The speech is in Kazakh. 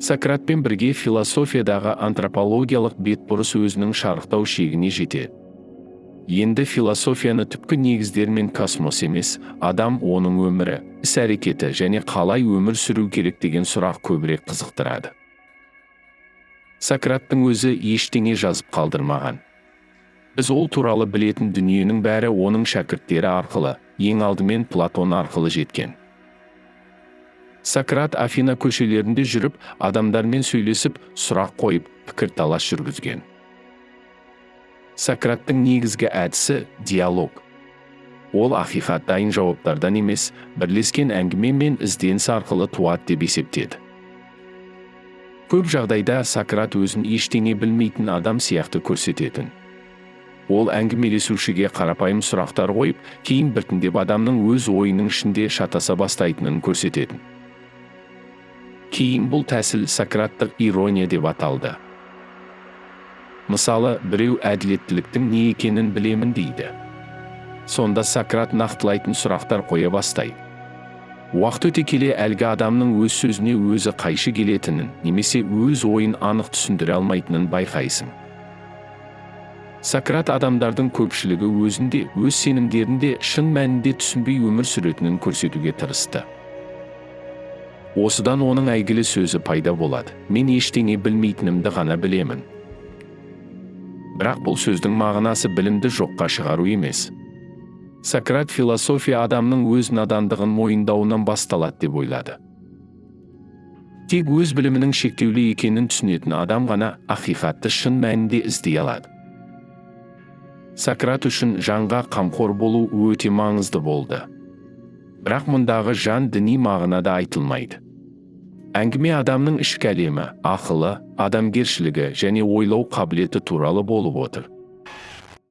Сократпен бірге философиядағы антропологиялық бетбұрыс өзінің шарықтау шегіне жетеді. Енді философияны түпкі негіздермен космос емес, адам, оның өмірі, іс-әрекеті және қалай өмір сүру керек деген сұрақ көбірек қызықтырады. Сократтың өзі ештеңе жазып қалдырмаған. Біз ол туралы білетін дүниенің бәрі оның шәкірттері арқылы, ең алдымен Платон арқылы жеткен. Сократ Афина көшелерінде жүріп, адамдармен сөйлесіп, сұрақ қойып, пікірталас жүргізген. Сократтың негізгі әдісі диалог. Ол ақиқат дайын жауаптардан емес, бірлескен әңгіме мен ізденіс арқылы туады деп есептеді. Көп жағдайда Сократ өзін ештеңе білмейтін адам сияқты көрсететін. Ол әңгімелесушіге қарапайым сұрақтар қойып, кейін біртіндеп адамның өз ойының ішінде шатаса бастайтынын көрсететін. Кейін бұл тәсіл Сократтық ирония деп аталды. Мысалы, біреу әділеттіліктің не екенін білемін дейді. Сонда Сократ нақтылайтын сұрақтар қоя бастайды. Уақыт өте келе әлгі адамның өз сөзіне өзі қайшы келетінін, немесе өз ойын анық түсіндіре алмайтынын байқайсың. Сократ адамдардың көпшілігі өзінде, өз сенімдерінде шын мәнінде түсінбей өмір сүретінін көрсетуге тырысты. Осыдан оның әйгілі сөзі пайда болады: мен ештеңе білмейтінімді ғана білемін. Бірақ бұл сөздің мағынасы білімді жоққа шығару емес. Сократ философия адамның өз надандығын мойындауынан басталады деп ойлады. Тек өз білімінің шектеулі екенін түсінетін адам ғана ақиқатты шын мәнінде іздей алады. Сократ үшін жанға қамқор болу өте маңызды болды. Бірақ мұндағы жан діни мағынада айтылмайды. Әңгіме адамның ішкі әлемі, ақылы, адамгершілігі және ойлау қабілеті туралы болып отыр.